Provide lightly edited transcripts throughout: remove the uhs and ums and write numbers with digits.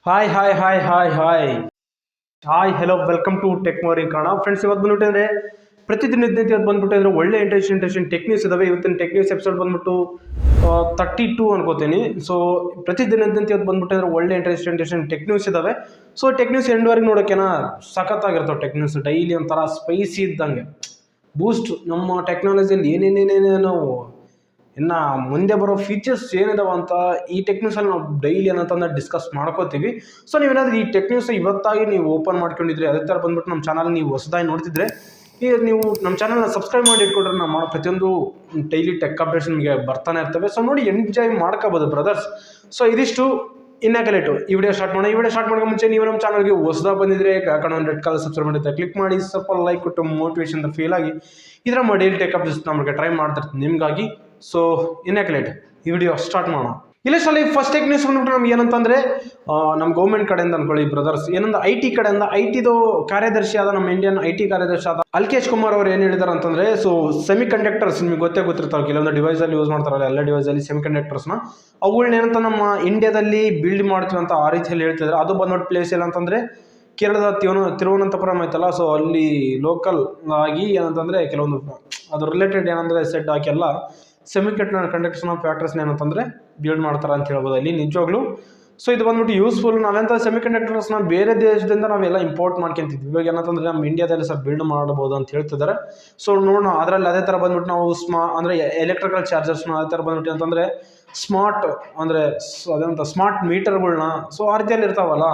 Hi hi hi hi hi hi hello welcome to tech ಮೋರಿಂಗ್ Kannada friends. ಇವತ್ತು ಬಂದ್ಬಿಟ್ಟಂದ್ರೆ ಪ್ರತಿದಿನ ಇವತ್ತು ಬಂದ್ಬಿಟ್ಟು ಒಳ್ಳೆ ಇಂಟ್ರೆಸ್ಟಿಂಗ್ ಟೆಕ್ನಿಕ್ಸ್ ಇದಾವೆ. ಇವತ್ತಿನ ಟೆಕ್ನಿಕ್ಸ್ ಎಪಿಸೋಡ್ ಬಂದ್ಬಿಟ್ಟು 32 ಅನ್ಕೋತೀನಿ. ಸೊ ಪ್ರತಿದಿನ ಇವತ್ತು ಬಂದ್ಬಿಟ್ಟಂದ್ರೆ ಒಳ್ಳೆ ಇಂಟ್ರೆಸ್ಟಿಂಗ್ ಟೆಕ್ನಿಕ್ಸ್ ಇದಾವೆ. ಸೊ ಟೆಕ್ನಿಕ್ಸ್ ಎಂಡ್ವರೆಗೆ ನೋಡೋಕೆನಾ ಸಖತ್ತಾಗಿರ್ತಾವೆ. ಟೆಕ್ನಿಕ್ಸ್ ಡೈಲಿ ಒಂಥರ ಸ್ಪೈಸಿ ಇದ್ದಂಗೆ ಬೂಸ್ಟ್ ನಮ್ಮ ಟೆಕ್ನಾಲಜಿಯಲ್ಲಿ ಏನೇನೇನೇನೇನು ಇನ್ನು ಮುಂದೆ ಬರೋ ಫೀಚರ್ಸ್ ಏನಿದಾವೆ ಅಂತ ಈ ಟೆಕ್ನಿಕ್ಸಲ್ಲಿ ನಾವು ಡೈಲಿ ಏನಂತಂದ್ರೆ ಡಿಸ್ಕಸ್ ಮಾಡ್ಕೋತೀವಿ. ಸೊ ನೀವೇನಾದ್ರೂ ಈ ಟೆಕ್ನಿಕ್ಸ್ ಇವತ್ತಾಗಿ ನೀವು ಓಪನ್ ಮಾಡ್ಕೊಂಡಿದ್ರೆ, ಅದೇ ಥರ ಬಂದ್ಬಿಟ್ಟು ನಮ್ಮ ಚಾನಲ್ ನೀವು ಹೊಸದಾಗಿ ನೋಡ್ತಿದ್ರೆ ಈಗ ನೀವು ನಮ್ಮ ಚಾನಲ್ನ ಸಬ್ಸ್ಕ್ರೈಬ್ ಮಾಡಿ ಇಟ್ಕೊಂಡ್ರೆ ನಾವು ಮಾಡೋ ಪ್ರತಿಯೊಂದು ಡೈಲಿ ಟೆಕ್ ಅಪ್ಡೇಟ್ಸ್ ನಿಮಗೆ ಬರ್ತಾನೆ ಇರ್ತವೆ. ಸೊ ನೋಡಿ ಎಂಜಾಯ್ ಮಾಡ್ಕೋಬೋದು ಬ್ರದರ್ಸ್. ಸೊ ಇದಿಷ್ಟು ಇನ್ನೇಕಲೇಟು ಈ ವಿಡಿಯೋ ಸ್ಟಾರ್ಟ್ ಮಾಡೋಣ. ಈ ವಿಡಿಯೋ ಸ್ಟಾರ್ಟ್ ಮಾಡೋಕೆ ಮುಂಚೆ ನೀವು ನಮ್ಮ ಚಾನಲ್ಗೆ ಹೊಸದಾಗಿ ಬಂದಿದ್ರೆ ಕಾರಣ ಒಂದು ರೆಡ್ ಕಲರ್ ಸಬ್ಸ್ಕ್ರೈಬ್ ಮಾಡಿದ್ರೆ ಕ್ಲಿಕ್ ಮಾಡಿ, ಸ್ವಲ್ಪ ಲೈಕ್ ಕೊಟ್ಟು ಮೋಟಿವೇಶನ್ ಫೀಲ್ ಆಗಿ ಇದರ ಡೈಲಿ ಟೆಕ್ ಅಪ್ಡೇಟ್ಸ್ ನಮಗೆ ಟ್ರೈ ಮಾಡ್ತಿರ್ತೀನಿ ನಿಮಗಾಗಿ. ಸೊ ಇನ್ನೇಕಲೇಟ್ ಈ ವಿಡಿಯೋ ಸ್ಟಾರ್ಟ್ ಮಾಡೋಣ. ಇಲ್ಲ ಸಲ ಫಸ್ಟ್ ಟೆಕ್ನಿಕ್ಸ್ ಬಂದ್ಬಿಟ್ಟು ನಮ್ಗೆ ಏನಂತಂದ್ರೆ ನಮ್ಮ ಗೌರ್ಮೆಂಟ್ ಕಡೆಯಿಂದ ಅನ್ಕೊಳ್ಳಿ ಬ್ರದರ್ಸ್, ಏನಂದ್ರೆ ಐ ಟಿ ಕಡೆಯಿಂದ ಐಟಿದು ಕಾರ್ಯದರ್ಶಿ ಆದ ನಮ್ಮ ಇಂಡಿಯನ್ ಐ ಟಿ ಕಾರ್ಯದರ್ಶಿ ಆದ ಅಲ್ಕೇಶ್ ಕುಮಾರ್ ಅವರು ಏನು ಹೇಳಿದಾರೆ ಅಂತಂದ್ರೆ, ಸೊ ಸೆಮಿ ಕಂಡಕ್ಟರ್ಸ್ ನಿಮಗೆ ಗೊತ್ತಿರ್ತಾವೆ, ಕೆಲವೊಂದು ಡಿವೈಸಲ್ಲಿ ಯೂಸ್ ಮಾಡ್ತಾರಲ್ಲ, ಎಲ್ಲ ಡಿವೈಸಲ್ಲಿ ಸೆಮಿ ಕಂಡಕ್ಟರ್ಸ್ನ ಅವುಗಳನ್ನ ಏನಂತ ನಮ್ಮ ಇಂಡಿಯಾದಲ್ಲಿ ಬಿಲ್ಡ್ ಮಾಡ್ತೀವಿ ಅಂತ ಆ ರೀತಿಯಲ್ಲಿ ಹೇಳ್ತಿದ್ದಾರೆ. ಅದು ಬಂದ್ಬಿಟ್ಟು ಪ್ಲೇಸ್ ಇಲ್ಲ ಅಂತಂದ್ರೆ ಕೇರಳದ ತಿರುವನಂತಪುರಂ ಐತಲ್ಲ, ಸೊ ಅಲ್ಲಿ ಲೋಕಲ್ ಆಗಿ ಏನಂತಂದ್ರೆ ಕೆಲವೊಂದು ಅದು ರಿಲೇಟೆಡ್ ಏನಂದ್ರೆ ಸೆಟ್ ಹಾಕೆಲ್ಲ ಸೆಮಿ ಕಂಡಕ್ಟರ್ಸ್ನ ಫ್ಯಾಕ್ಟರ್ಸ್ನ ಏನಂತಂದ್ರೆ ಬಿಲ್ಡ್ ಮಾಡ್ತಾರೆ ಅಂತ ಹೇಳ್ಬೋದು ಅಲ್ಲಿ ನಿಜವಾಗ್ಲೂ. ಸೊ ಇದು ಬಂದ್ಬಿಟ್ಟು ಯೂಸ್ಫುಲ್. ನಾವೆಂತ ಸೆಮಿ ಕಂಡಕ್ಟರ್ಸ್ನ ಬೇರೆ ದೇಶದಿಂದ ನಾವೆಲ್ಲ ಇಂಪೋರ್ಟ್ ಮಾಡ್ಕೊಂತಿದ್ವಿ. ಇವಾಗ ಏನಂತಂದ್ರೆ ನಮ್ಮ ಇಂಡಿಯಾದಲ್ಲಿ ಸಹ ಬಿಲ್ಡ್ ಮಾಡಬಹುದು ಅಂತ ಹೇಳ್ತಿದ್ದಾರೆ. ಸೊ ನೋಡೋಣ ಅದರಲ್ಲಿ ಅದೇ ಥರ ಬಂದ್ಬಿಟ್ಟು ನಾವು ಅಂದರೆ ಎಲೆಕ್ಟ್ರಿಕಲ್ ಚಾರ್ಜರ್ಸ್ನ ಅದೇ ಥರ ಬಂದ್ಬಿಟ್ಟು ಅಂತಂದರೆ ಸ್ಮಾರ್ಟ್ ಅಂದರೆ ಅದಂತ ಸ್ಮಾರ್ಟ್ ಮೀಟರ್ಗಳನ್ನ ಸೊ ಆ ರೀತಿಯಲ್ಲಿ ಇರ್ತಾವಲ್ಲ,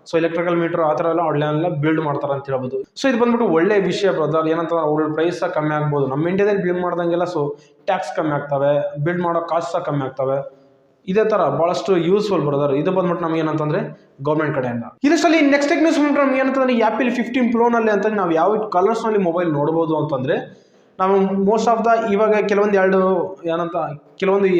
ಸೊ ಎಲೆಕ್ಟ್ರಿಕಲ್ ಮೀಟರ್ ಆ ಥರ ಎಲ್ಲ ಆನ್ಲೈನೆಲ್ಲ ಬಿಲ್ಡ್ ಮಾಡ್ತಾರೆ ಅಂತ ಹೇಳ್ಬೋದು. ಸೊ ಇದು ಬಂದ್ಬಿಟ್ಟು ಒಳ್ಳೆ ವಿಷಯ ಬ್ರದರ್. ಏನಂತಂದ್ರೆ ಅವ್ರ ಪ್ರೈಸ್ ಸಹ ಕಮ್ಮಿ ಆಗ್ಬೋದು. ನಮ್ಮ ಇಂಡಿಯಾದಲ್ಲಿ ಬಿಲ್ಡ್ ಮಾಡ್ದಂಗೆಲ್ಲ ಸೊ ಟ್ಯಾಕ್ಸ್ ಕಮ್ಮಿ ಆಗ್ತವೆ, ಬಿಲ್ಡ್ ಮಾಡೋ ಕಾಸ್ಟ್ ಸಹ ಕಮ್ಮಿ ಆಗ್ತವೆ. ಇದೇ ಥರ ಭಾಳಷ್ಟು ಯೂಸ್ಫುಲ್ ಬ್ರದರ್. ಇದು ಬಂದ್ಬಿಟ್ಟು ನಮ್ಗೆ ಏನಂತಂದ್ರೆ ಗೌರ್ಮೆಂಟ್ ಕಡೆಯಿಂದ. ಇದರಲ್ಲಿ ನೆಕ್ಸ್ಟ್ ಟೆಕ್ನಿಕ್ಸ್ ಬಂದ್ಬಿಟ್ಟು ನಮ್ಗೆ ಏನಂತಂದ್ರೆ ಆ್ಯಪಲ್ 15 ಪ್ರೋನಲ್ಲಿ ಅಂತ ನಾವು ಯಾವ ಕಲರ್ಸ್ನಲ್ಲಿ ಮೊಬೈಲ್ ನೋಡ್ಬೋದು ಅಂತಂದರೆ, ನಾವು ಮೋಸ್ಟ್ ಆಫ್ ದ ಇವಾಗ ಕೆಲವೊಂದು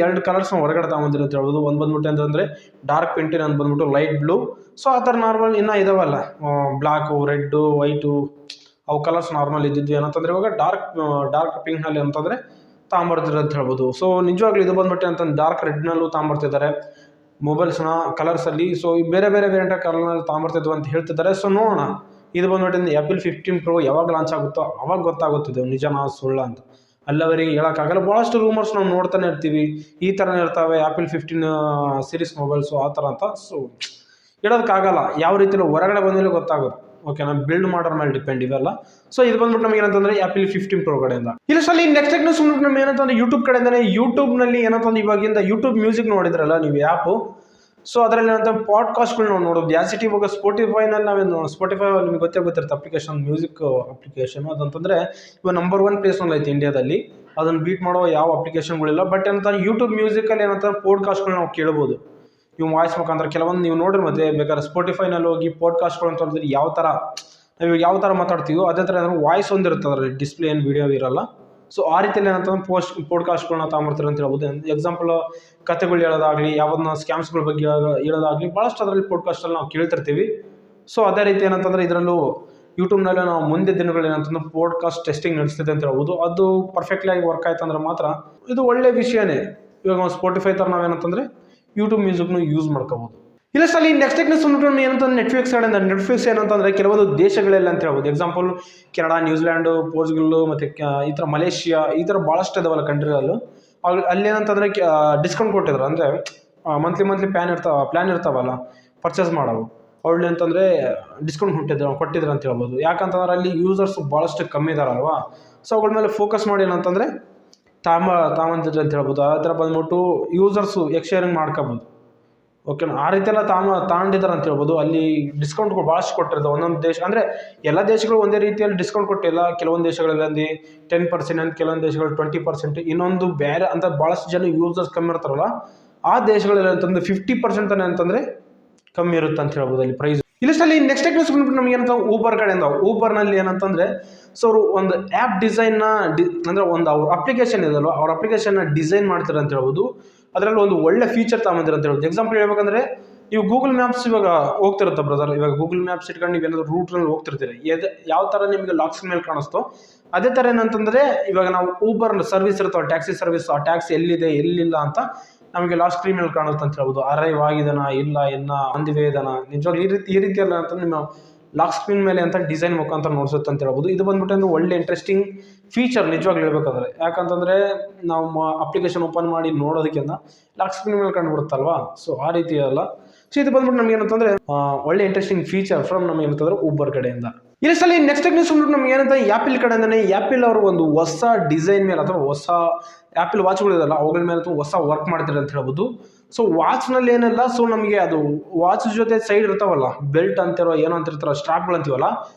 ಎರಡು ಕಲರ್ಸ್ನ ಹೊರಗಡೆ ತಗೊಂಡಿರೋ ಅಂತ ಹೇಳ್ಬೋದು. ಒಂದು ಬಂದ್ಬಿಟ್ಟು ಅಂತಂದರೆ ಡಾರ್ಕ್ ಪಿಂಟಿನ್ ಅಂತ ಬಂದ್ಬಿಟ್ಟು ಲೈಟ್ ಬ್ಲೂ. ಸೊ ಆ ಥರ ನಾರ್ಮಲ್ ಇನ್ನೂ ಇದಾವಲ್ಲ ಬ್ಲ್ಯಾಕು, ರೆಡ್ಡು, ವೈಟು, ಅವು ಕಲರ್ಸ್ ನಾರ್ಮಲ್ ಇದ್ದಿದ್ದು. ಏನಂತಂದರೆ ಇವಾಗ ಡಾರ್ಕ್ ಪಿಂಕ್ನಲ್ಲಿ ಅಂತಂದರೆ ತಾಂಬರ್ತಿದ್ರು ಅಂತ ಹೇಳ್ಬೋದು. ಸೊ ನಿಜವಾಗ್ಲೂ ಇದು ಬಂದ್ಬಿಟ್ಟು ಅಂತಂದ್ರೆ ಡಾರ್ಕ್ ರೆಡ್ನಲ್ಲೂ ತಾಂಬರ್ತಿದ್ದಾರೆ ಮೊಬೈಲ್ಸ್ನ ಕಲರ್ಸಲ್ಲಿ. ಸೊ ಈ ಬೇರೆ ಬೇರೆ ವೇರಿಯಂಟ್ ಕಲರ್ನಲ್ಲಿ ತಾಂಬರ್ತಿದ್ವು ಅಂತ ಹೇಳ್ತಿದ್ದಾರೆ. ಸೊ ನೋಡೋಣ ಇದು ಬಂದ್ಬಿಟ್ಟು ಆ್ಯಪಲ್ 15 ಪ್ರೋ ಯಾವಾಗ ಲಾಂಚ್ ಆಗುತ್ತೋ ಅವಾಗ ಗೊತ್ತಾಗುತ್ತಿದೆ ನಿಜನಾ ಸುಳ್ಳ ಅಂತ. ಅಲ್ಲವರಿಗೆ ಹೇಳೋಕ್ಕಾಗಲ್ಲ. ಭಾಳಷ್ಟು ರೂಮರ್ಸ್ ನಾವು ನೋಡ್ತಾನೆ ಇರ್ತೀವಿ, ಈ ಥರನೇ ಇರ್ತವೆ ಆ್ಯಪಲ್ 15 ಸೀರೀಸ್ ಮೊಬೈಲ್ಸು ಆ ಥರ ಅಂತ. ಸೊ ಹೇಳೋದಕ್ಕಾಗಲ್ಲ, ಯಾವ ರೀತಿಯಲ್ಲಿ ಹೊರಗಡೆ ಬಂದರೆ ಗೊತ್ತಾಗುತ್ತೆ. ಓಕೆ, ನಾವು ಬಿಲ್ಡ್ ಮಾಡೋರ ಮೇಲೆ ಡಿಪೆಂಡ್ ಇವೆಲ್ಲ. ಸೊ ಇದು ಬಂದ್ಬಿಟ್ಟು ನಮಗೆ ಏನಂತಂದ್ರೆ ಆ್ಯಪಲ್ 15 ಪ್ರೋ ಕಡೆಯಿಂದ. ಇಲ್ಲಿ ನೆಕ್ಸ್ಟ್ ಟೆಕ್ನಿಕ್ಸ್ ಬಂದ್ಬಿಟ್ಟು ನಮ್ಗೆ ಏನಂತಂದ್ರೆ ಯೂಟ್ಯೂಬ್ ಕಡೆಯಿಂದನೇ. ಯೂಟ್ಯೂಬ್ನಲ್ಲಿ ಏನಂತಂದ್ರೆ ಇವಾಗಿಂದ ಯೂಟ್ಯೂಬ್ ಮ್ಯೂಸಿಕ್ ನೋಡಿದ್ರಲ್ಲ ನೀವು ಆ್ಯಪು, ಸೊ ಅದರಲ್ಲಿ ಏನಂತ ಪಾಡ್ಕಾಸ್ಟ್ಗಳು ನಾವು ನೋಡೋದು ಜಾಸ್ತಿ. ಇವಾಗ ಸ್ಪೋಟಿಫೈನಲ್ಲಿ ನಾವೇನು ಸ್ಪೋಟಿಫೈ ನಿಮ್ಗೆ ಗೊತ್ತಿರುತ್ತೆ ಅಪ್ಲಿಕೇಶನ್, ಮ್ಯೂಸಿಕ್ ಅಪ್ಲಿಕೇಶನ್. ಅದಂತಂದರೆ ಇವಾಗ ನಂಬರ್ 1 ಪ್ಲೇಸ್ನಲ್ಲಿ ಐತೆ ಇಂಡಿಯಾದಲ್ಲಿ. ಅದನ್ನು ಬೀಟ್ ಮಾಡೋ ಯಾವ ಅಪ್ಲಿಕೇಶನ್ಗಳಿಲ್ಲ. ಬಟ್ ಏನಂತಾರೆ ಯೂಟ್ಯೂಬ್ ಮ್ಯೂಸಿಕಲ್ಲಿ ಏನಂತಾರೆ ಪಾಡ್ಕಾಸ್ಟ್ಗಳು ನಾವು ಕೇಳ್ಬೋದು ಇವು ವಾಯ್ಸ್ ಮುಖಾಂತರ. ಕೆಲವೊಂದು ನೀವು ನೋಡ್ರಿ ಮತ್ತೆ ಬೇಕಾದ್ರೆ ಸ್ಪೋಟಿಫೈನಲ್ಲಿ ಹೋಗಿ ಪಾಡ್ಕಾಸ್ಟ್ಗಳು ಅಂತ ಹೇಳಿದ್ರೆ ಯಾವ ಥರ ಮಾತಾಡ್ತೀವೋ ಅದೇ ಥರ ಏನಾದ್ರು ವಾಯ್ಸ್ ಒಂದಿರುತ್ತೆ ಅದರಲ್ಲಿ, ಡಿಸ್ಪ್ಲೇ ಏನು ವೀಡಿಯೋ ಇರಲ್ಲ. ಸೊ ಆ ರೀತಿಯಲ್ಲಿ ಏನಂತಂದ್ರೆ ಪಾಡ್ಕಾಸ್ಟ್ಗಳನ್ನ ತಗೊಂಬರ್ತಾರೆ ಅಂತ ಹೇಳ್ಬೋದು. ಎಕ್ಸಾಂಪಲ್ ಕಥೆಗಳು ಹೇಳೋದಾಗಲಿ, ಯಾವ್ದನ್ನ ಸ್ಕ್ಯಾಮ್ಸ್ಗಳ ಬಗ್ಗೆ ಹೇಳೋದಾಗಲಿ ಭಾಳಷ್ಟು ಅದರಲ್ಲಿ ಪಾಡ್ಕಾಸ್ಟಲ್ಲಿ ನಾವು ಕೇಳ್ತಿರ್ತೀವಿ. ಸೊ ಅದೇ ರೀತಿ ಏನಂತಂದರೆ ಇದರಲ್ಲೂ ಯೂಟ್ಯೂಬ್ನಲ್ಲಿ ನಾವು ಮುಂದೆ ದಿನಗಳು ಏನಂತಂದ್ರೆ ಪಾಡ್ಕಾಸ್ಟ್ ಟೆಸ್ಟಿಂಗ್ ನಡೆಸ್ತಿದೆ ಅಂತ ಹೇಳ್ಬೋದು. ಅದು ಪರ್ಫೆಕ್ಟ್ಲಿ ಆಗಿ ವರ್ಕ್ ಆಯ್ತು ಅಂದ್ರೆ ಮಾತ್ರ ಇದು ಒಳ್ಳೆ ವಿಷಯನೇ. ಇವಾಗ ಸ್ಪೋಟಿಫೈ ಥರ ನಾವೇನಂತಂದರೆ ಯೂಟ್ಯೂಬ್ ಮ್ಯೂಸಿಕ್ನು ಯೂಸ್ ಮಾಡ್ಕೋಬೋದು. ಇಲ್ಲ ಸಲ ನೆಕ್ಸ್ಟ್ ಟೆಕ್ನಿಕ್ಸ್ ಬಂದ್ಬಿಟ್ಟು ಏನಂತಂದ್ರೆ ನೆಟ್ಫ್ಲಿಕ್ಸ್ ಕಡೆಯಿಂದ. ನೆಟ್ಫ್ಲಿಕ್ಸ್ ಏನಂತಂದರೆ ಕೆಲವೊಂದು ದೇಶಗಳೆಲ್ಲ ಅಂತ ಹೇಳ್ಬೋದು. ಎಕ್ಸಾಂಪಲ್ ಕೆನಡಾ, ನ್ಯೂಜಿಲ್ಯಾಂಡು, ಪೋರ್ಚುಗಲ್ಲು ಮತ್ತು ಈ ಥರ ಮಲೇಷಿಯಾ, ಈ ಥರ ಭಾಳಷ್ಟು ಇದಾವಲ್ಲ ಕಂಟ್ರಿಗಳು. ಅಲ್ಲಿ ಏನಂತಂದರೆ ಡಿಸ್ಕೌಂಟ್ ಕೊಟ್ಟಿದ್ರು. ಅಂದರೆ ಮಂತ್ಲಿ ಪ್ಲ್ಯಾನ್ ಇರ್ತಾವಲ್ಲ ಪರ್ಚೇಸ್ ಮಾಡೋವು, ಅವಳು ಅಂತಂದರೆ ಡಿಸ್ಕೌಂಟ್ ಕೊಟ್ಟಿದ್ರು ಅಂತ ಹೇಳ್ಬೋದು. ಯಾಕಂತಂದ್ರೆ ಅಲ್ಲಿ ಯೂಸರ್ಸ್ ಭಾಳಷ್ಟು ಕಮ್ಮಿ ಇದಾರಲ್ವಾ. ಸೊ ಅವುಗಳ ಮೇಲೆ ಫೋಕಸ್ ಮಾಡಿ ಏನಂತಂದರೆ ತಾವಂತಿದ್ರು ಅಂತ ಹೇಳ್ಬೋದು. ಆ ಥರ ಬಂದ್ಬಿಟ್ಟು ಯೂಸರ್ಸು ಶೇರಿಂಗ್ ಮಾಡ್ಕೋಬೋದು. ಓಕೆನಾ, ಆ ರೀತಿ ಎಲ್ಲ ತಗೊಂಡಿದ್ದಾರೆ ಅಂತ ಹೇಳ್ಬೋದು. ಅಲ್ಲಿ ಡಿಸ್ಕೌಂಟ್ಗಳು ಭಾಳಷ್ಟು ಕೊಟ್ಟಿರೋದು ಒಂದೊಂದು ದೇಶ. ಅಂದರೆ ಎಲ್ಲ ದೇಶಗಳು ಒಂದೇ ರೀತಿಯಲ್ಲಿ ಡಿಸ್ಕೌಂಟ್ ಕೊಟ್ಟಿಲ್ಲ. ಕೆಲವೊಂದು ದೇಶಗಳಲ್ಲಿ 10% ಅಂತ, ಕೆಲವೊಂದು ದೇಶಗಳು 20%, ಇನ್ನೊಂದು ಬೇರೆ ಅಂತ ಭಾಳಷ್ಟು ಜನ ಯೂಸರ್ಸ್ ಕಮ್ಮಿ ಇರ್ತಾರಲ್ಲ ಆ ದೇಶಗಳಲ್ಲಿ ಅಂತಂದ್ರೆ 50% ತಾನೆ ಅಂತಂದರೆ ಕಮ್ಮಿ ಇರುತ್ತೆ ಅಂತ ಹೇಳ್ಬೋದು ಅಲ್ಲಿ ಪ್ರೈಸ್. ಇಲ್ಲಿಷ್ಟಲ್ಲಿ ನೆಕ್ಸ್ಟ್ ಟೆಕ್ನಿಕ್ಸ್ ಬಂದ್ಬಿಟ್ಟು ನಮ್ಗೆ ಏನಂತ ಊಬರ್ ಕಡೆಯಿಂದ. ಊಬರ್ನಲ್ಲಿ ಏನಂತಂದರೆ ಸೊ ಅವರು ಒಂದು ಆ್ಯಪ್ ಡಿಸೈನ್ನ ಅಂದರೆ ಒಂದು ಅವ್ರ ಅಪ್ಲಿಕೇಶನ್ ಇದಲ್ವ, ಅವ್ರ ಅಪ್ಲಿಕೇಶನ್ನ ಡಿಸೈನ್ ಮಾಡ್ತಾರೆ ಅಂತ ಹೇಳ್ಬೋದು. ಅದರಲ್ಲಿ ಒಂದು ಒಳ್ಳೆ ಫೀಚರ್ ತಗೊಂಡಿದ್ದಾರೆ ಅಂತ ಹೇಳ್ಬೋದು. ಎಕ್ಸಾಂಪಲ್ ಹೇಳ್ಬೇಕಂದ್ರೆ ನೀವು ಗೂಗಲ್ ಮ್ಯಾಪ್ಸ್ ಇವಾಗ ಹೋಗ್ತಿರುತ್ತೆ ಬ್ರದರ್. ಇವಾಗ ಗೂಗಲ್ ಮ್ಯಾಪ್ಸ್ ಇಟ್ಕೊಂಡು ನೀವೇನಾದ್ರು ರೂಟ್ನಲ್ಲಿ ಹೋಗ್ತಿರ್ತೀರಿ, ಯಾವ ಥರ ನಿಮಗೆ ಲಾಕ್ಸ್ ಮೇಲೆ ಕಾಣಿಸ್ತೋ ಅದೇ ಥರ ಏನಂತಂದರೆ ಇವಾಗ ನಾವು ಊಬರ್ ಸರ್ವಿಸ್ ಇರ್ತಾವೆ, ಟ್ಯಾಕ್ಸಿ ಸರ್ವಿಸ್, ಆ ಟ್ಯಾಕ್ಸಿ ಎಲ್ಲಿದೆ ಎಲ್ಲಿಲ್ಲ ಅಂತ ನಮಗೆ ಲಾಸ್ಟ್ ಸ್ಕ್ರೀನ್ ಮೇಲೆ ಕಾಣುತ್ತೆ ಅಂತ ಹೇಳ್ಬೋದು. ಅರೈವ್ ಆಗಿದನ ಇಲ್ಲ ಇನ್ನ ಅಂದಿವೆ ಇದನ ನಿಜವಾಗ್ಲೂ ಈ ರೀತಿಯಲ್ಲ ಅಂತ ನಿಮ್ಮ ಲಾಕ್ ಸ್ಕ್ರೀನ್ ಮೇಲೆ ಅಂತ ಡಿಸೈನ್ ಮುಖಾಂತರ ನೋಡ್ಸುತ್ತೆ ಅಂತ ಹೇಳ್ಬೋದು. ಇದು ಬಂದ್ಬಿಟ್ಟು ಅಂದ್ರೆ ಒಳ್ಳೆ ಇಂಟ್ರೆಸ್ಟಿಂಗ್ ಫೀಚರ್ ನಿಜವಾಗ್ಲೂ ಹೇಳ್ಬೇಕಂದ್ರೆ. ಯಾಕಂತಂದ್ರೆ ನಾವು ಅಪ್ಲಿಕೇಶನ್ ಓಪನ್ ಮಾಡಿ ನೋಡೋದಕ್ಕಿಂತ ಲಾಕ್ ಸ್ಕ್ರೀನ್ ಮೇಲೆ ಕಂಡುಬಿಡುತ್ತಲ್ವಾ. ಸೊ ಆ ರೀತಿ ಅಲ್ಲ. ಸೊ ಇದು ಬಂದ್ಬಿಟ್ಟು ನಮ್ಗೆ ಏನಂತಂದ್ರೆ ಒಳ್ಳೆ ಇಂಟ್ರೆಸ್ಟಿಂಗ್ ಫೀಚರ್ ಫ್ರಮ್ ನಮ್ಗೆ ಏನಂತಂದ್ರೆ ಊಬರ್ ಕಡೆಯಿಂದ. ಇಲ್ಲಿ ಸಲ ನೆಕ್ಸ್ಟ್ ನ್ಯೂಸ್ ಬಂದ್ಬಿಟ್ಟು ನಮ್ಗೆ ಏನಂತ ಆ್ಯಪಲ್ ಕಡೆಯಿಂದನೇ ಆ್ಯಪಲ್ ಅವರು ಒಂದು ಹೊಸ ಡಿಸೈನ್ ಮೇಲೆ ಅಥವಾ ಹೊಸ ಆ್ಯಪಲ್ ವಾಚ್ಗಳಿದಲ್ಲ ಅವುಗಳ ಮೇಲೆ ಹೊಸ ವರ್ಕ್ ಮಾಡ್ತಾರೆ ಅಂತ ಹೇಳ್ಬೋದು. ಸೊ ವಾಚ್ನಲ್ಲಿ ಏನಿಲ್ಲ, ಸೊ ನಮಗೆ ಅದು ವಾಚ್ ಜೊತೆ ಸೈಡ್ ಇರ್ತಾವಲ್ಲ ಬೆಲ್ಟ್ ಅಂತಿರೋ ಏನೋ ಅಂತಿರ್ತಾರೋ ಸ್ಟ್ರಾಪ್ಗಳು ಅಂತೀವಲ್ಲ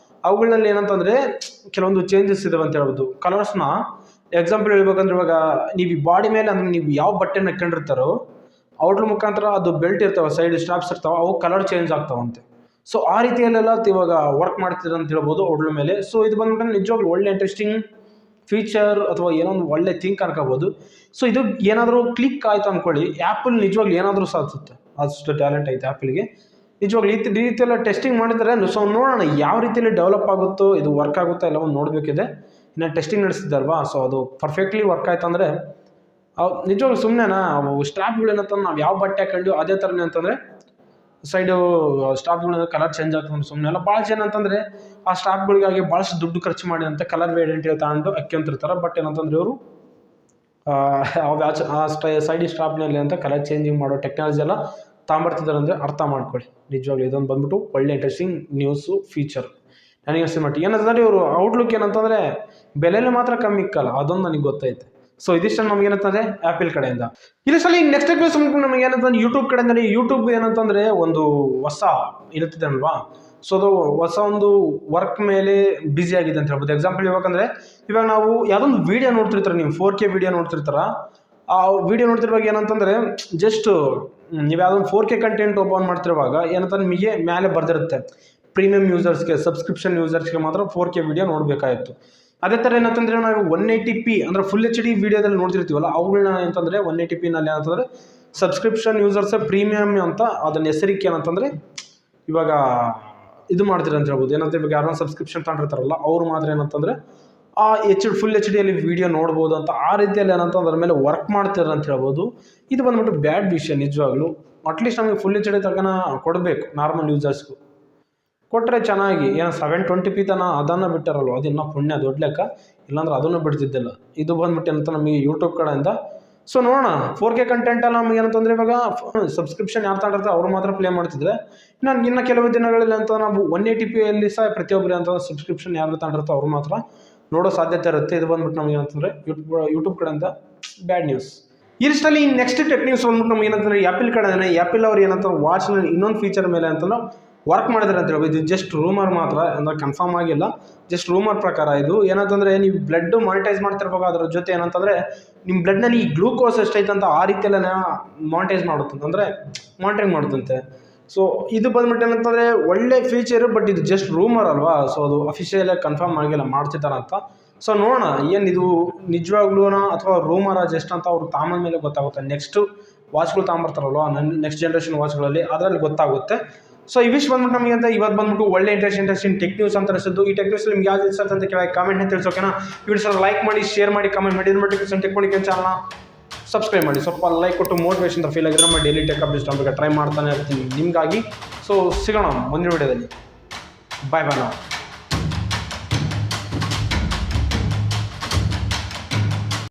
ಅವುಗಳಲ್ಲಿ ಏನಂತಂದ್ರೆ ಕೆಲವೊಂದು ಚೇಂಜಸ್ ಇದಾವೆ ಅಂತ ಹೇಳ್ಬೋದು. ಕಲರ್ಸ್ನ ಎಕ್ಸಾಂಪಲ್ ಹೇಳ್ಬೇಕಂದ್ರೆ ಇವಾಗ ನೀವು ಈ ಬಾಡಿ ಮೇಲೆ ಅಂದ್ರೆ ನೀವು ಯಾವ ಬಟ್ಟೆನ ಹಾಕೊಂಡಿರ್ತಾರೋ ಅವ್ರ ಮುಖಾಂತರ ಅದು ಬೆಲ್ಟ್ ಇರ್ತಾವೆ, ಸೈಡ್ ಸ್ಟ್ರಾಪ್ಸ್ ಇರ್ತಾವೆ, ಅವು ಕಲರ್ ಚೇಂಜ್ ಆಗ್ತಾವಂತೆ. ಸೊ ಆ ರೀತಿಯಲ್ಲೆಲ್ಲ ಇವಾಗ ವರ್ಕ್ ಮಾಡ್ತಿದ್ರು ಅಂತ ಹೇಳ್ಬೋದು ಅವ್ರ ಮೇಲೆ. ಸೊ ಇದು ಬಂದ್ಬಿಟ್ಟು ನಿಜವಾಗ್ಲೂ ಒಳ್ಳೆ ಇಂಟ್ರೆಸ್ಟಿಂಗ್ ಫೀಚರ್ ಅಥವಾ ಏನೋ ಒಂದು ಒಳ್ಳೆ ಥಿಂಕ್ ಅನ್ಕೋಬೋದು. ಸೊ ಇದು ಏನಾದರೂ ಕ್ಲಿಕ್ ಆಯ್ತು ಅಂದ್ಕೊಳ್ಳಿ, ಆ್ಯಪಲ್ ನಿಜವಾಗ್ಲೂ ಏನಾದರೂ ಸಾಧಿಸುತ್ತೆ, ಅಷ್ಟು ಟ್ಯಾಲೆಂಟ್ ಐತೆ ಆ್ಯಪಲ್ಗೆ ನಿಜವಾಗ್ಲೂ. ಈ ರೀತಿಯೆಲ್ಲ ಟೆಸ್ಟಿಂಗ್ ಮಾಡಿದರೆ ಸೊ ನೋಡೋಣ ಯಾವ ರೀತಿಯಲ್ಲಿ ಡೆವಲಪ್ ಆಗುತ್ತೋ, ಇದು ವರ್ಕ್ ಆಗುತ್ತೋ ಎಲ್ಲವೂ ನೋಡಬೇಕಿದೆ. ಇನ್ನು ಟೆಸ್ಟಿಂಗ್ ನಡೆಸಿದ್ದಾರಲ್ವಾ, ಸೊ ಅದು ಪರ್ಫೆಕ್ಟ್ಲಿ ವರ್ಕ್ ಆಯ್ತು ಅಂದರೆ ನಿಜವಾಗ್ಲೂ ಸುಮ್ಮನೆನಾ ಅವು ಸ್ಟ್ರಾಪ್ಗಳು ಏನಂತಂದ್ರೆ ನಾವು ಯಾವ ಬಟ್ಟೆ ಹಾಕೊಂಡು ಅದೇ ಥರನೇ ಅಂತಂದರೆ ಸೈಡು ಸ್ಟಾಪ್ಗಳ ಕಲರ್ ಚೇಂಜ್ ಆಗ್ತದೆ. ಸುಮ್ಮನೆ ಎಲ್ಲ ಭಾಳ ಜನ ಅಂತಂದರೆ ಆ ಸ್ಟಾಪ್ಗಳಿಗಾಗಿ ಭಾಳಷ್ಟು ದುಡ್ಡು ಖರ್ಚು ಮಾಡಿ ಅಂತ ಕಲರ್ ವೇರಿಯಂಟ್ ತಗೊಂಡು ಅಕ್ಕಿಂತಿರ್ತಾರೆ. ಬಟ್ ಏನಂತಂದ್ರೆ ಇವರು ಆ ಸೈಡ್ ಸ್ಟಾಪ್ನಲ್ಲಿ ಅಂತ ಕಲರ್ ಚೇಂಜಿಂಗ್ ಮಾಡೋ ಟೆಕ್ನಾಲಜಿ ಎಲ್ಲ ತಗೊಂಬರ್ತಿದ್ದಾರೆ ಅಂದರೆ ಅರ್ಥ ಮಾಡ್ಕೊಳ್ಳಿ. ನಿಜವಾಗ್ಲೂ ಇದೊಂದು ಬಂದ್ಬಿಟ್ಟು ಒಳ್ಳೆ ಇಂಟ್ರೆಸ್ಟಿಂಗ್ ನ್ಯೂಸು ಫೀಚರ್ ನನಗೆ ಅನಿಸಿದ ಮಟ್ಟಿಗೆ. ಏನಂತಂದರೆ ಇವರು ಔಟ್ಲುಕ್ ಏನಂತಂದರೆ ಬೆಲೆಯಲ್ಲಿ ಮಾತ್ರ ಕಮ್ಮಿ ಇಕ್ಕಲ್ಲ, ಅದೊಂದು ನನಗೆ ಗೊತ್ತೈತೆ. ಸೊ ಇದಿಷ್ಟು ನಮ್ಗೆ ಏನಂತಂದ್ರೆ ಆ್ಯಪಲ್ ಕಡೆಯಿಂದ. ಇಲ್ಲಿ ಸಲ ನೆಕ್ಸ್ಟ್ ನ್ಯೂಸ್ ನಮಗೆ ಏನಂತಂದ್ರೆ ಯೂಟ್ಯೂಬ್ ಕಡೆಯಿಂದ. ಯೂಟ್ಯೂಬ್ ಏನಂತಂದ್ರೆ ಒಂದು ಹೊಸ ಇರುತ್ತಿದೆ ಅಲ್ವಾ, ಸೊ ಅದು ಹೊಸ ಒಂದು ವರ್ಕ್ ಮೇಲೆ ಬ್ಯುಸಿ ಆಗಿದೆ ಅಂತ ಹೇಳ್ಬೋದು. ಎಕ್ಸಾಂಪಲ್ ಹೇಳ್ಬೇಕಂದ್ರೆ ಇವಾಗ ನಾವು ಯಾವುದೊಂದು ವೀಡಿಯೋ ನೋಡ್ತಿರ್ತಾರೆ, ನೀವು 4K ವಿಡಿಯೋ ನೋಡ್ತಿರ್ತಾರ. ಆ ವಿಡಿಯೋ ನೋಡ್ತಿರುವಾಗ ಏನಂತಂದ್ರೆ ಜಸ್ಟ್ ನೀವು ಯಾವುದೊಂದು 4K ಕಂಟೆಂಟ್ ಓಪನ್ ಮಾಡ್ತಿರುವಾಗ ಏನಂತಂದ್ರೆ ನಿಮಗೆ ಮೇಲೆ ಬರ್ದಿರುತ್ತೆ ಪ್ರೀಮಿಯಂ ಯೂಸರ್ಸ್ಗೆ, ಸಬ್ಸ್ಕ್ರಿಪ್ಷನ್ ಯೂಸರ್ಸ್ಗೆ ಮಾತ್ರ 4K ವಿಡಿಯೋ ನೋಡಬೇಕಾಗಿತ್ತು. ಅದೇ ಥರ ಏನಂತಂದರೆ ನಾವು 180p ಅಂದರೆ ಫುಲ್ HD ವಿಡಿಯೋದಲ್ಲಿ ನೋಡ್ತಿರ್ತೀವಲ್ಲ ಅವುಗಳನ್ನ ಏನಂತಂದರೆ 180p ನಲ್ಲಿ ಏನಂತಂದರೆ ಸಬ್ಸ್ಕ್ರಿಪ್ಷನ್ ಯೂಸರ್ಸ್ ಪ್ರೀಮಿಯಮ್ ಅಂತ ಅದನ್ನ ಹೆಸರಿಕೆ ಏನಂತಂದರೆ ಇವಾಗ ಇದು ಮಾಡ್ತೀರಿ ಅಂತ ಹೇಳ್ಬೋದು. ಏನಂತ ಇವಾಗ ಯಾರನ್ನ ಸಬ್ಸ್ಕ್ರಿಪ್ಷನ್ ತಗೊಂಡಿರ್ತಾರಲ್ಲ ಅವ್ರು ಮಾತ್ರ ಏನಂತಂದರೆ ಆ ಫುಲ್ HD ಅಲ್ಲಿ ವಿಡಿಯೋ ನೋಡ್ಬೋದು ಅಂತ ಆ ರೀತಿಯಲ್ಲಿ ಏನಂತ ಅದ್ರ ಮೇಲೆ ವರ್ಕ್ ಮಾಡ್ತಾರೆ ಅಂತ ಹೇಳ್ಬೋದು. ಇದು ಬಂದ್ಬಿಟ್ಟು ಬ್ಯಾಡ್ ವಿಷಯ ನಿಜವಾಗ್ಲೂ. ಅಟ್ಲೀಸ್ಟ್ ನಮಗೆ ಫುಲ್ HD ತಗೋಣ ಕೊಡಬೇಕು ನಾರ್ಮಲ್ ಯೂಸರ್ಸ್ಗೂ, ಕೊಟ್ಟರೆ ಚೆನ್ನಾಗಿ. ಏನೋ 720p ತನ ಅದನ್ನು ಬಿಟ್ಟಾರಲ್ವ, ಅದಿನ್ನ ಪುಣ್ಯ ದೊಡ್ಡ ಲೆಕ್ಕ, ಇಲ್ಲಾಂದ್ರೆ ಅದನ್ನು ಬಿಡ್ತಿದ್ದಿಲ್ಲ. ಇದು ಬಂದ್ಬಿಟ್ಟು ಏನಂತ ನಮಗೆ ಯೂಟ್ಯೂಬ್ ಕಡೆಯಿಂದ. ಸೊ ನೋಡೋಣ 4K ಕಂಟೆಂಟ್ ಎಲ್ಲ ನಮಗೆ ಏನಂತಂದರೆ ಇವಾಗ ಸಬ್ಸ್ಕ್ರಿಪ್ಷನ್ ಯಾರು ತಗೊಂಡಿರ್ತಾರೆ ಅವ್ರು ಮಾತ್ರ ಪ್ಲೇ ಮಾಡ್ತಿದ್ರೆ, ಇನ್ನು ಕೆಲವು ದಿನಗಳಲ್ಲಿ ಅಂತ ನಾವು 180pಯಲ್ಲಿ ಸಹ ಪ್ರತಿಯೊಬ್ಬರು ಅಂತ ಸಬ್ಸ್ಕ್ರಿಪ್ಷನ್ ಯಾರು ತಗೊಂಡಿರ್ತಾರೆ ಅವ್ರು ಮಾತ್ರ ನೋಡೋ ಸಾಧ್ಯತೆ ಇರುತ್ತೆ. ಇದು ಬಂದ್ಬಿಟ್ಟು ನಮಗೆ ಏನಂತಂದರೆ ಯೂಟ್ಯೂಬ್ ಕಡೆಯಿಂದ ಬ್ಯಾಡ್ ನ್ಯೂಸ್. ಈ ಲಿಸ್ಟಲ್ಲಿ ನೆಕ್ಸ್ಟ್ ಟೆಕ್ ನ್ಯೂಸ್ ಬಂದ್ಬಿಟ್ಟು ನಮ್ಗೆ ಏನಂತಂದರೆ ಆ್ಯಪಲ್ ಕಡೆನೇ. ಆ್ಯಪಲ್ ಅವ್ರು ಏನಂತಾರೆ ವಾಚ್ನಲ್ಲಿ ಇನ್ನೊಂದು ಫೀಚರ್ ಮೇಲೆ ಅಂತಂದ್ರೆ ವರ್ಕ್ ಮಾಡಿದ್ರೆ ಅಂತ ಹೇಳ್ಬೋದು. ಇದು ಜಸ್ಟ್ ರೂಮರ್ ಮಾತ್ರ, ಅಂದರೆ ಕನ್ಫರ್ಮ್ ಆಗಿಲ್ಲ, ಜಸ್ಟ್ ರೂಮರ್ ಪ್ರಕಾರ. ಇದು ಏನಂತಂದರೆ ನೀವು ಬ್ಲಡ್ ಮಾನಿಟೈಸ್ ಮಾಡ್ತಿರ್ಬೇಕು, ಅದ್ರ ಜೊತೆ ಏನಂತಂದರೆ ನಿಮ್ಮ ಬ್ಲಡ್ನಲ್ಲಿ ಈ ಗ್ಲೂಕೋಸ್ ಎಷ್ಟೈತೆ ಅಂತ ಆ ರೀತಿಯೆಲ್ಲ ಮಾನಿಟೈಸ್ ಮಾಡುತ್ತಂತೆ, ಅಂದರೆ ಮಾನಿಟರಿಂಗ್ ಮಾಡುತ್ತಂತೆ. ಸೊ ಇದು ಬಂದ್ಬಿಟ್ಟು ಏನಂತಂದರೆ ಒಳ್ಳೆ ಫೀಚರು, ಬಟ್ ಇದು ಜಸ್ಟ್ ರೂಮರ್ ಅಲ್ವಾ. ಸೊ ಅದು ಅಫಿಷಿಯಲಾಗಿ ಕನ್ಫರ್ಮ್ ಆಗಿಲ್ಲ ಮಾಡ್ತಿದ್ದಾರೆ ಅಂತ. ಸೊ ನೋಡೋಣ ಏನು ಇದು ನಿಜವಾಗ್ಲೂ ಅಥವಾ ರೂಮರ ಜಸ್ಟ್ ಅಂತ ಅವ್ರು ತಾಮನ ಮೇಲೆ ಗೊತ್ತಾಗುತ್ತೆ. ನೆಕ್ಸ್ಟ್ ವಾಚ್ಗಳು ತಗೊಂಬರ್ತಾರಲ್ವ, ನೆಕ್ಸ್ಟ್ ಜನ್ರೇಷನ್ ವಾಚ್ಗಳಲ್ಲಿ ಅದರಲ್ಲಿ ಗೊತ್ತಾಗುತ್ತೆ. ಸೊ ಇವಿಷ್ಟು ಬಂದ್ಬಿಟ್ಟು ನಮಗೆ ಅಂತ ಇವತ್ತು ಬಂದ್ಬಿಟ್ಟು ಒಳ್ಳೆ ಇಂಟ್ರೆಸ್ಟಿಂಗ್ ಟೆಕ್ ನ್ಯೂಸ್ ಅಂತ ಅನಿಸಿದ್ದು. ಈ ಟೆಕ್ ನ್ಯೂಸ್ ನಿಮ್ಗೆ ಯಾವ್ದು ಇಷ್ಟ ಅಂತ ಕೇಳಿ ಕಾಮೆಂಟ್ನ ತಿಳಿಸೋಕೆನಾ. ವಿಡಿಯೋ ಲೈಕ್ ಮಾಡಿ, ಶೇರ್ ಮಾಡಿ, ಕಮೆಂಟ್ ಮಾಡಿ. ನೋಟಿಫಿಕೇಶನ್ ಟೆಕ್ನಿಕಲ್ ಚಾನಲ್ನ ಸಬ್ಸ್ಕ್ರೈಬ್ ಮಾಡಿ. ಸ್ವಲ್ಪ ಲೈಕ್ ಕೊಟ್ಟು ಮೋಟಿವೇಶನ್ ಫೀಲ್ ಆಗಿದ್ರೆ ನಮ್ಮ ಡೈಲಿ ಟೆಕ್ ಅಪ್ಡೇಟ್ಸ್ ಟ್ರೈ ಮಾಡ್ತಾನೆ ಇರ್ತೀನಿ ನಿಮಗಾಗಿ. ಸೊ ಸಿಗೋಣ ಮುಂದಿನ ವಿಡಿಯೋದಲ್ಲಿ. ಬಾಯ್ ನಾವು.